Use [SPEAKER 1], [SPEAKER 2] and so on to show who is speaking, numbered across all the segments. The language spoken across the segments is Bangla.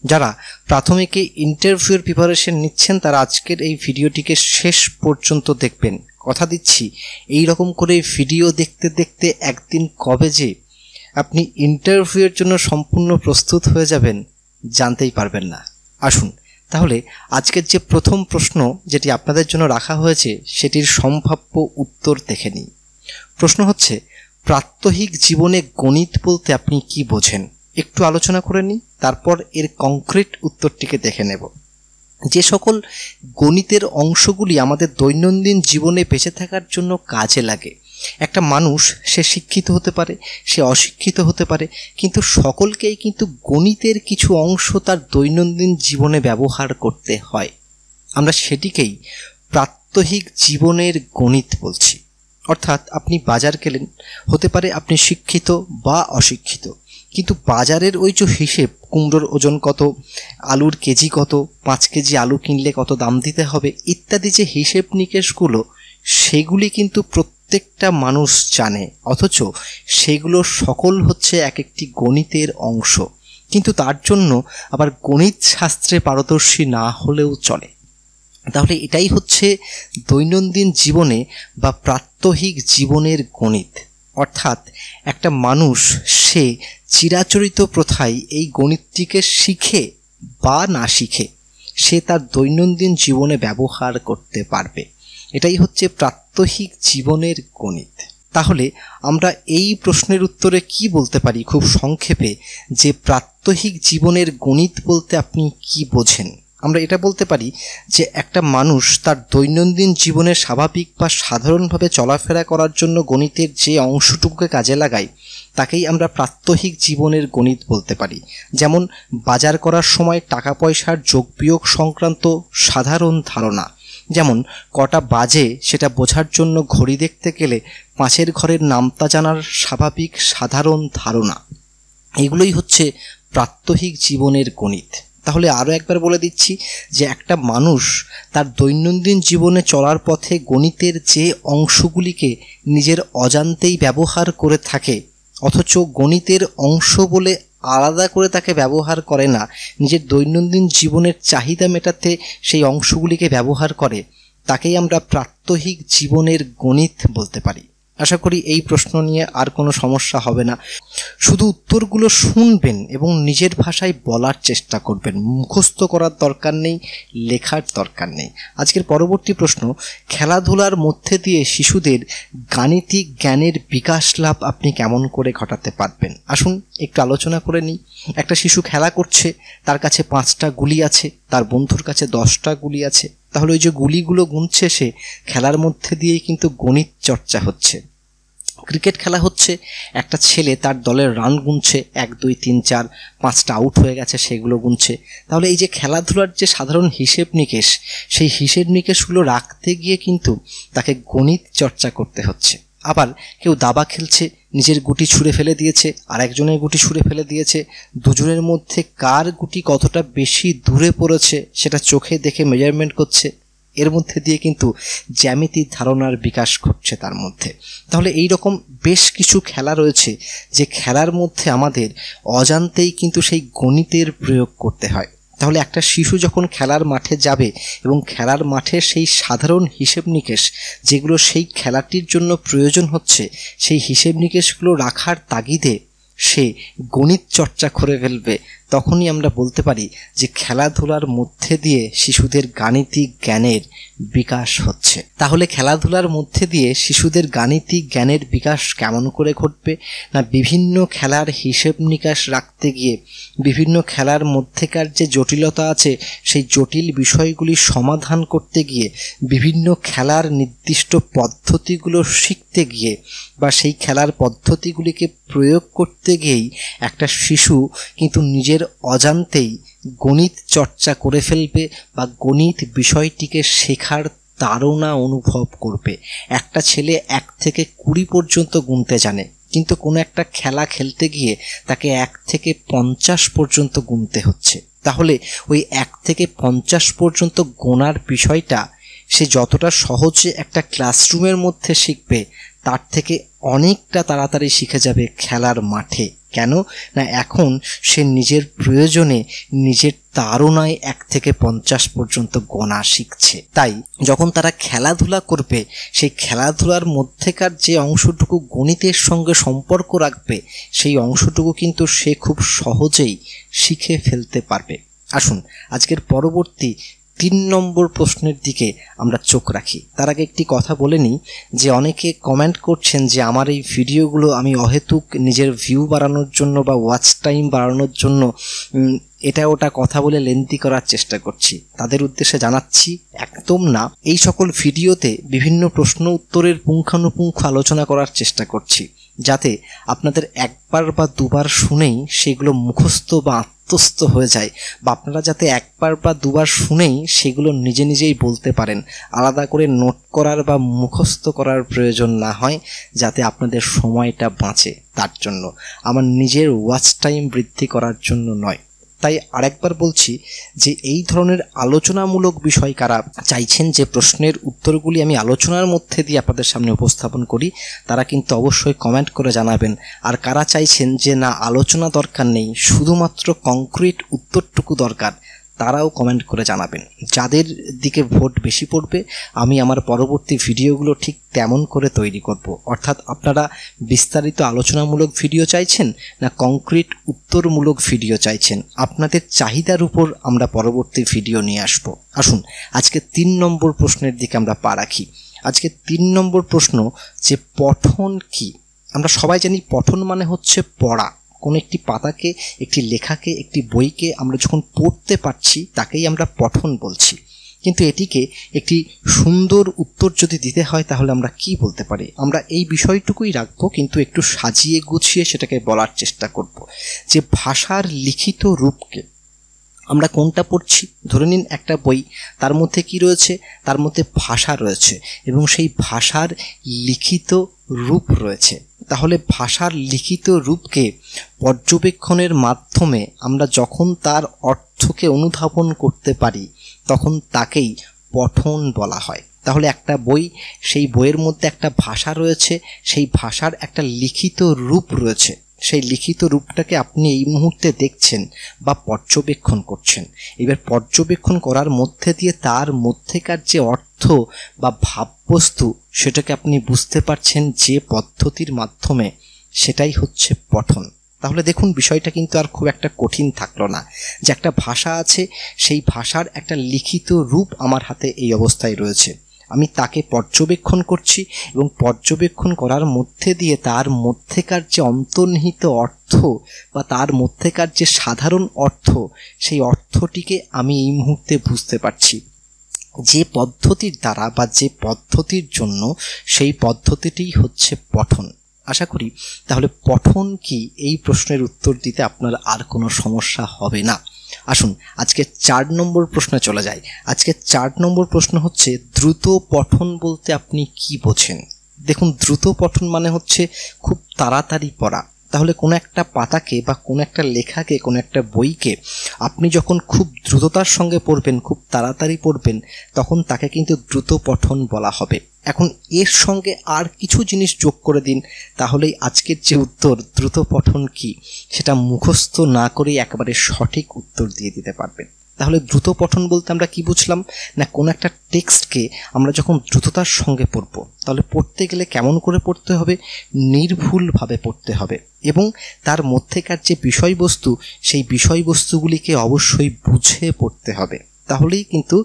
[SPEAKER 1] যারা প্রাথমিকে ইন্টারভিউর প্রিপারেশন নিচ্ছেন তারা আজকের এই ভিডিওটিকে শেষ পর্যন্ত দেখবেন। কথা দিচ্ছি, এই রকম করে ভিডিও দেখতে দেখতে একদিন কবে যে আপনি ইন্টারভিউয়ের জন্য সম্পূর্ণ প্রস্তুত হয়ে যাবেন জানতেই পারবেন না। আসুন তাহলে আজকের যে প্রথম প্রশ্ন যেটি আপনাদের জন্য রাখা হয়েছে সেটির সম্ভাব্য উত্তর দেখে নিই। প্রশ্ন হচ্ছে, প্রাত্যহিক জীবনে গণিত বলতে আপনি কি বোঝেন? একটু আলোচনা করে নিই, তারপর এর কংক্রিট উত্তরটিকে দেখে নেব। যে সকল গণিতের অংশগুলি আমাদের দৈনন্দিন জীবনে বেঁচে থাকার জন্য কাজে লাগে। একটা মানুষ সে শিক্ষিত হতে পারে, সে অশিক্ষিত হতে পারে, কিন্তু সকলকেই কিন্তু গণিতের কিছু অংশ তার দৈনন্দিন জীবনে ব্যবহার করতে হয়। আমরা সেটিকেই প্রাত্যহিক জীবনের গণিত বলছি। অর্থাৎ আপনি বাজার গেলেন, হতে পারে আপনি শিক্ষিত বা অশিক্ষিত, কিন্তু বাজারের ওই যে হিসেব, কুমড়োর ওজন কত, আলুর কেজি কত, 5 কেজি আলু কিনলে কত দাম দিতে হবে ইত্যাদি যে হিসেব নিকেশগুলো, সেগুলি কিন্তু প্রত্যেকটা মানুষ জানে, অথচ সেগুলো সকল হচ্ছে এক একটি গণিতের অংশ। কিন্তু তার জন্য আবার গণিত শাস্ত্রে পারদর্শী না হলেও চলে। তাহলে এটাই হচ্ছে দৈনন্দিন জীবনে বা প্রাত্যহিক জীবনের গণিত। অর্থাৎ একটা মানুষ সে চিরাচরিত প্রথায় এই গণিতটিকে শিখে বা না শিখে সে তার দৈনন্দিন জীবনে ব্যবহার করতে পারবে। এটাই হচ্ছে প্রাত্যহিক জীবনের গণিত। তাহলে আমরা এই প্রশ্নের উত্তরে কি বলতে পারি খুব সংক্ষেপে, যে প্রাত্যহিক জীবনের গণিত বলতে আপনি কি বোঝেন? আমরা এটা বলতে পারি যে একটা মানুষ তার দৈনন্দিন জীবনে স্বাভাবিক বা সাধারণভাবে চলাফেরা করার জন্য গণিতের যে অংশটুকুকে কাজে লাগায় তাকেই আমরা প্রাত্যহিক জীবনের গণিত বলতে পারি। যেমন বাজার করার সময় টাকা পয়সার যোগ বিয়োগ সংক্রান্ত সাধারণ ধারণা, যেমন কটা বাজে সেটা বোঝার জন্য ঘড়ি দেখতে গেলে 5 ঘরের নামতা জানার স্বাভাবিক সাধারণ ধারণা, এগুলোই হচ্ছে প্রাত্যহিক জীবনের গণিত। তাহলে আরও একবার বলে দিচ্ছি যে একটা মানুষ তার দৈনন্দিন জীবনে চলার পথে গণিতের যে অংশগুলিকে নিজের অজান্তেই ব্যবহার করে থাকে, অথচ গণিতের অংশ বলে আলাদা করে তাকে ব্যবহার করে না, নিজের দৈনন্দিন জীবনের চাহিদা মেটাতে সেই অংশগুলিকে ব্যবহার করে, তাকেই আমরা প্রাত্যহিক জীবনের গণিত বলতে পারি। আশা করি এই প্রশ্ন নিয়ে আর কোনো সমস্যা হবে না। শুধু উত্তরগুলো শুনবেন এবং নিজের ভাষায় বলার চেষ্টা করবেন, মুখস্থ করার দরকার নেই, লেখার দরকার নেই। আজকের পরবর্তী প্রশ্ন, খেলাধুলার মধ্যে দিয়ে শিশুদের গাণিতিক জ্ঞানের বিকাশ লাভ আপনি কেমন করে ঘটাতে পারবেন? আসুন একটু আলোচনা করে নিই। একটা শিশু খেলা করছে, তার কাছে 5টা গুলি আছে, তার বন্ধুর কাছে 10টা গুলি আছে। তাহলে ওই যে গুলিগুলো গুনছে সে, খেলার মধ্যে দিয়েই কিন্তু গণিত চর্চা হচ্ছে। ক্রিকেট খেলা হচ্ছে, একটা ছেলে তার দলের রান গুনছে, 1 2 3 4 5টা আউট হয়ে গেছে সেগুলো গুনছে। তাহলে এই যে খেলাধুলার যে সাধারণ হিসেব নিকেশ, সেই হিসেব নিকেশগুলো রাখতে গিয়ে কিন্তু তাকে গণিত চর্চা করতে হচ্ছে। আবার কেউ দাবা খেলছে, নিজের গুটি ছুঁড়ে ফেলে দিয়েছে, আর একজনের গুটি ছুঁড়ে ফেলে দিয়েছে, দুজনের মধ্যে কার গুটি কতটা বেশি দূরে পড়েছে সেটা চোখে দেখে মেজারমেন্ট করছে। এর মধ্যে দিয়ে কিন্তু জ্যামিতিক ধারণার বিকাশ ঘটছে তার মধ্যে। তাহলে এই রকম বেশ কিছু খেলা রয়েছে যে খেলার মধ্যে আমাদের অজান্তেই কিন্তু সেই গণিতের প্রয়োগ করতে হয়। তাহলে একটা শিশু যখন খেলার মাঠে যাবে এবং খেলার মাঠে সেই সাধারণ হিসেব নিকেশ যেগুলো সেই খেলাটির জন্য প্রয়োজন হচ্ছে, সেই হিসেব নিকেশগুলো রাখার তাগিদে সে গণিত চর্চা করে ফেলবে, তখনই আমরা বলতে পারি যে খেলাধুলার মধ্যে দিয়ে শিশুদের গাণিতিক জ্ঞানের বিকাশ হচ্ছে। তাহলে খেলাধুলার মধ্যে দিয়ে শিশুদের গাণিতিক জ্ঞানের বিকাশ কেমন করে ঘটবে? না, বিভিন্ন খেলার হিসেব নিকাশ রাখতে গিয়ে, বিভিন্ন খেলার মধ্যেকার যে জটিলতা আছে সেই জটিল বিষয়গুলি সমাধান করতে গিয়ে, বিভিন্ন খেলার নির্দিষ্ট পদ্ধতিগুলো শিখতে গিয়ে বা সেই খেলার পদ্ধতিগুলিকে প্রয়োগ করতে গিয়েই একটা শিশু কিন্তু নিজের অজান্তেই গণিত চর্চা করে ফেলবে বা গণিত বিষয়টিকে শেখার তাড়না অনুভব করবে। একটা ছেলে 1 থেকে 20 পর্যন্ত গুনতে জানে, কিন্তু কোনো একটা খেলা খেলতে গিয়ে তাকে 1 থেকে 50 পর্যন্ত গুনতে হচ্ছে। তাহলে ওই 1 থেকে 50 পর্যন্ত গোনার বিষয়টা সে যতটা সহজে একটা ক্লাসরুমের মধ্যে শিখবে, তার থেকে অনেকটা তাড়াতাড়ি শিখে যাবে খেলার মাঠে। কেন না এখন সে নিজের প্রয়োজনে নিজের তাড়নায় 1 থেকে 50 পর্যন্ত গোনা শিখছে। তাই যখন তারা খেলাধুলা করবে সেই খেলাধুলার মধ্যেকার যে অংশটুকু গণিতের সঙ্গে সম্পর্ক রাখবে সেই অংশটুকু কিন্তু সে খুব সহজেই শিখে ফেলতে পারবে। আসুন আজকের পরবর্তী 3 নম্বর প্রশ্নের দিকে আমরা চোখ রাখি। তার আগে একটি কথা বলে নিই যে অনেকে কমেন্ট করছেন যে আমার এই ভিডিওগুলো আমি অহেতুক নিজের ভিউ বাড়ানোর জন্য বা ওয়াচ টাইম বাড়ানোর জন্য এটা ওটা কথা বলে লেন্থি করার চেষ্টা করছি। তাদের উদ্দেশ্যে জানাচ্ছি একদম না। এই সকল ভিডিওতে বিভিন্ন প্রশ্ন উত্তরের পুঙ্খানুপুঙ্খ আলোচনা করার চেষ্টা করছি, যাতে আপনাদের একবার বা দুবার শুনেই সেগুলো মুখস্থ বা আত্মস্থ হয়ে যায়, বা আপনারা যাতে একবার বা দুবার শুনেই সেগুলো নিজে নিজেই বলতে পারেন, আলাদা করে নোট করার বা মুখস্থ করার প্রয়োজন না হয়, যাতে আপনাদের সময়টা বাঁচে। তার জন্য আমার নিজের ওয়াচ টাইম বৃদ্ধি করার জন্য নয়। তাই আরেকবার বলছি যে এই ধরনের আলোচনামূলক বিষয় কারা চাইছেন যে প্রশ্নের উত্তরগুলি আমি আলোচনার মধ্যে দিয়ে আপনাদের সামনে উপস্থাপন করি, তারা কিন্তু অবশ্যই কমেন্ট করে জানাবেন। আর কারা চাইছেন যে না আলোচনা দরকার নেই, শুধুমাত্র কংক্রিট উত্তরটুকু দরকার, তারাও কমেন্ট করে জানাবেন। যাদের দিকে ভোট বেশি পড়বে আমি আমার পরবর্তী ভিডিওগুলো ঠিক তেমন করে তৈরি করব। অর্থাৎ আপনারা বিস্তারিত আলোচনামূলক ভিডিও চাইছেন না কংক্রিট উত্তরমূলক ভিডিও চাইছেন, আপনাদের চাহিদার উপর আমরা পরবর্তী ভিডিও নিয়ে আসব। আসুন আজকে 3 নম্বর প্রশ্নের দিকে আমরা পা রাখি। আজকে 3 নম্বর প্রশ্ন যে পঠন কি। আমরা সবাই জানি পঠন মানে হচ্ছে পড়া। কোনো একটি পাতাকে, একটি লেখাকে, একটি বইকে আমরা যখন পড়তে পারছি তাকেই আমরা পঠন বলছি। কিন্তু এটিকে একটি সুন্দর উত্তর যদি দিতে হয় তাহলে আমরা কি বলতে পারি? আমরা এই বিষয়টুকুই রাখবো, কিন্তু একটু সাজিয়ে গুছিয়ে সেটাকে বলার চেষ্টা করব যে ভাষার লিখিত রূপকে আমরা কোনটা পড়ছি। ধরে নিন একটা বই, তার মধ্যে কি রয়েছে? তার মধ্যে ভাষা রয়েছে এবং সেই ভাষার লিখিত রূপ রয়েছে। তাহলে ভাষার লিখিত রূপকে পর্যবেক্ষণের মাধ্যমে আমরা যখন তার অর্থকে অনুধাবন করতে পারি তখন তাকেই পঠন বলা হয়। তাহলে একটা বই, সেই বইয়ের মধ্যে একটা ভাষা রয়েছে, সেই ভাষার একটা লিখিত রূপ রয়েছে, সেই লিখিত রূপটাকে আপনি এই মুহূর্তে দেখছেন বা পর্যবেক্ষণ করছেন। এবার পর্যবেক্ষণ করার মধ্যে দিয়ে তার মধ্যেকার যে অর্থ বা ভাববস্তু সেটাকে আপনি বুঝতে পারছেন যে পদ্ধতির মাধ্যমে, সেটাই হচ্ছে পঠন। তাহলে দেখুন বিষয়টা কিন্তু আর খুব একটা কঠিন থাকলো না, যে একটা ভাষা আছে, সেই ভাষার একটা লিখিত রূপ আমার হাতে এই অবস্থায় রয়েছে, আমি তাকে পর্যবেক্ষণ করছি এবং পর্যবেক্ষণ করার মধ্যে দিয়ে তার মধ্যেকার যে অন্তর্নিহিত অর্থ বা তার মধ্যেকার যে সাধারণ অর্থ, সেই অর্থটিকে আমি এই মুহূর্তে বুঝতে পারছি যে পদ্ধতির দ্বারা বা যে পদ্ধতির জন্য, সেই পদ্ধতিটিই হচ্ছে পঠন। আশা করি তাহলে পঠন কি এই প্রশ্নের উত্তর দিতে আপনার আর কোনো সমস্যা হবে না। আসুন আজকে 4 নম্বর প্রশ্নে চলে যাই। আজকে 4 নম্বর প্রশ্ন হচ্ছে দ্রুত পঠন বলতে আপনি কি বোঝেন? দেখুন, দ্রুত পঠন মানে হচ্ছে খুব তাড়াতাড়ি পড়া। তাহলে কোনো একটা পাতাকে বা কোনো একটা লেখাকে, কোনো একটা বইকে আপনি যখন খুব দ্রুততার সঙ্গে পড়বেন, খুব তাড়াতাড়ি পড়বেন, তখন তাকে কিন্তু দ্রুত পঠন বলা হবে। এখন এর সঙ্গে আর কিছু জিনিস যোগ করে দিন, তাহলেই আজকের যে উত্তর দ্রুত পঠন কি সেটা মুখস্থ না করেই একেবারে সঠিক উত্তর দিয়ে দিতে পারবেন। তাহলে দ্রুত পঠন বলতে আমরা কি বুঝলাম না, কোনো একটা টেক্সটকে আমরা যখন দ্রুততার সঙ্গে পড়ব, তাহলে পড়তে গেলে কেমন করে পড়তে হবে? নির্ভুলভাবে পড়তে হবে এবং তার মধ্যেকার যে বিষয়বস্তু, সেই বিষয়বস্তুগুলিকে অবশ্যই বুঝে পড়তে হবে। তাহলেই কিন্তু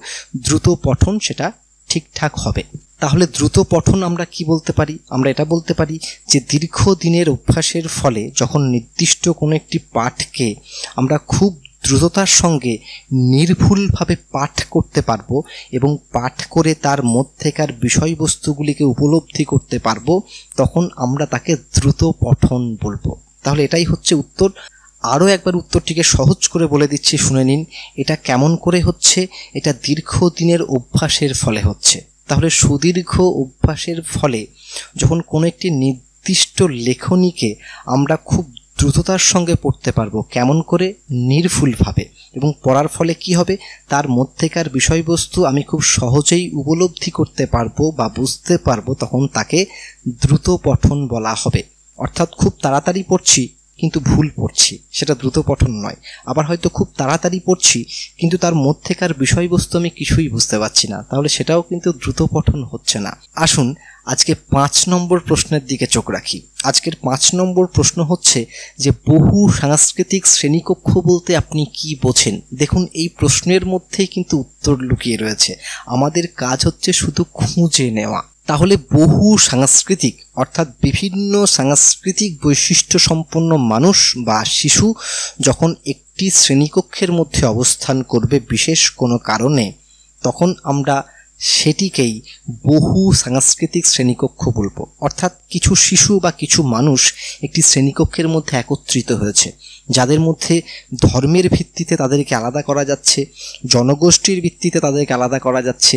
[SPEAKER 1] দ্রুত পঠন সেটা ঠিকঠাক হবে। তাহলে দ্রুত পঠন আমরা কি বলতে পারি? আমরা এটা বলতে পারি যে দীর্ঘদিনের অভ্যাসের ফলে যখন নির্দিষ্ট কোনো একটি পাঠকে আমরা খুব দ্রুততার সঙ্গে নির্ভুলভাবে পাঠ করতে পারবো এবং পাঠ করে তার মধ্যেকার বিষয়বস্তুগুলিকে উপলব্ধি করতে পারবো, তখন আমরা তাকে দ্রুত পঠন বলবো। তাহলে এটাই হচ্ছে উত্তর। আরও একবার উত্তরটিকে সহজ করে বলে দিচ্ছি, শুনে নিন। এটা কেমন করে হচ্ছে? এটা দীর্ঘদিনের অভ্যাসের ফলে হচ্ছে। তাহলে সুদীর্ঘ অভ্যাসের ফলে যখন কোনো একটি নির্দিষ্ট লেখনীকে আমরা খুব দ্রুততার সঙ্গে পড়তে পারবো, কেমন করে? নির্ভুলভাবে। এবং পড়ার ফলে কি হবে? তার মধ্যেকার বিষয়বস্তু আমি খুব সহজেই উপলব্ধি করতে পারবো বা বুঝতে পারবো, তখন তাকে দ্রুত পঠন বলা হবে। অর্থাৎ খুব তাড়াতাড়ি পড়ছি কিন্তু ভুল পড়ছি, সেটা দ্রুত পঠন নয়। আবার হয়তো খুব তাড়াতাড়ি পড়ছি কিন্তু তার মধ্যেকার বিষয়বস্তু আমি কিছুই বুঝতে পারছি না, তাহলে সেটাও কিন্তু দ্রুত পঠন হচ্ছে না। আসুন আজকে 5 নম্বর প্রশ্নের দিকে চোখ রাখি। আজকের 5 নম্বর প্রশ্ন হচ্ছে যে বহু সাংস্কৃতিক শ্রেণীকক্ষ বলতে আপনি কি বোঝেন। দেখুন, এই প্রশ্নের মধ্যেই কিন্তু উত্তর লুকিয়ে রয়েছে। আমাদের কাজ হচ্ছে শুধু খুঁজে নেওয়া। তাহলে বহু সাংস্কৃতিক অর্থাৎ বিভিন্ন সাংস্কৃতিক বৈশিষ্ট্য সম্পন্ন মানুষ বা শিশু যখন একটি শ্রেণীকক্ষের মধ্যে অবস্থান করবে বিশেষ কোনো কারণে, তখন আমরা সেটিকেই বহু সাংস্কৃতিক শ্রেণীকক্ষ বলবো। অর্থাৎ কিছু শিশু বা কিছু মানুষ একটি শ্রেণীকক্ষের মধ্যে একত্রিত হয়েছে, যাদের মধ্যে ধর্মের ভিত্তিতে তাদেরকে আলাদা করা যাচ্ছে, জনগোষ্ঠীর ভিত্তিতে তাদেরকে আলাদা করা যাচ্ছে,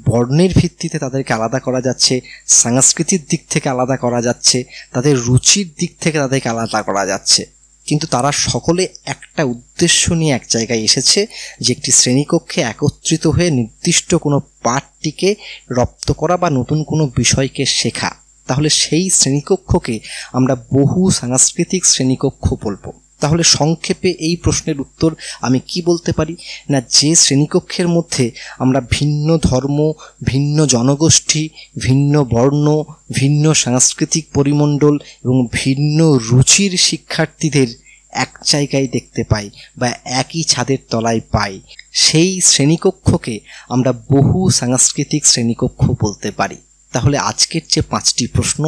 [SPEAKER 1] বর্ণের ভিত্তিতে তাদেরকে আলাদা করা যাচ্ছে, সাংস্কৃতিক দিক থেকে আলাদা করা যাচ্ছে, তাদের রুচির দিক থেকে তাদেরকে আলাদা করা যাচ্ছে। কিন্তু তারা সকলে একটা উদ্দেশ্য নিয়ে এক জায়গায় এসেছে, যে একটি শ্রেণীকক্ষে একত্রিত হয়ে নির্দিষ্ট কোনো পাঠটিকে রপ্ত করা বা নতুন কোনো বিষয়কে শেখা। তাহলে সেই শ্রেণীকক্ষকে আমরা বহু সাংস্কৃতিক শ্রেণীকক্ষ বলবো। তাহলে সংক্ষেপে এই প্রশ্নের উত্তর আমি কি বলতে পারি না, যে শ্রেণীকক্ষের মধ্যে আমরা ভিন্ন ধর্ম, ভিন্ন জনগোষ্ঠী, ভিন্ন বর্ণ, ভিন্ন সাংস্কৃতিক পরিমণ্ডল এবং ভিন্ন রুচির শিক্ষার্থীদের এক জায়গায় দেখতে পাই বা একই ছাদের তলায় পাই, সেই শ্রেণীকক্ষকে আমরা বহু সাংস্কৃতিক শ্রেণীকক্ষ বলতে পারি। তাহলে আজকের যে 5টি প্রশ্ন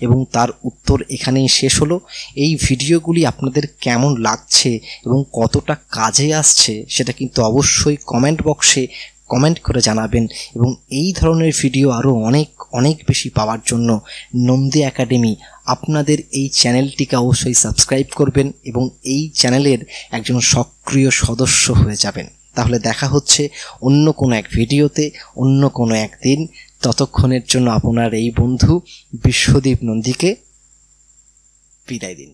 [SPEAKER 1] এবং তার উত্তর এখানেই শেষ হলো। এই ভিডিওগুলি আপনাদের কেমন লাগছে এবং কতটা কাজে আসছে সেটা কিন্তু অবশ্যই কমেন্ট বক্সে কমেন্ট করে জানাবেন। এবং এই ধরনের ভিডিও আরও অনেক বেশি পাওয়ার জন্য নন্দী একাডেমি আপনাদের এই চ্যানেলটিকে অবশ্যই সাবস্ক্রাইব করবেন এবং এই চ্যানেলের একজন সক্রিয় সদস্য হয়ে যাবেন। তাহলে দেখা হচ্ছে অন্য কোনো এক ভিডিওতে, অন্য কোনো একদিন। ততক্ষণের জন্য আপনার এই বন্ধু বিশ্বদীপ নন্দীকে বিদায় দিন।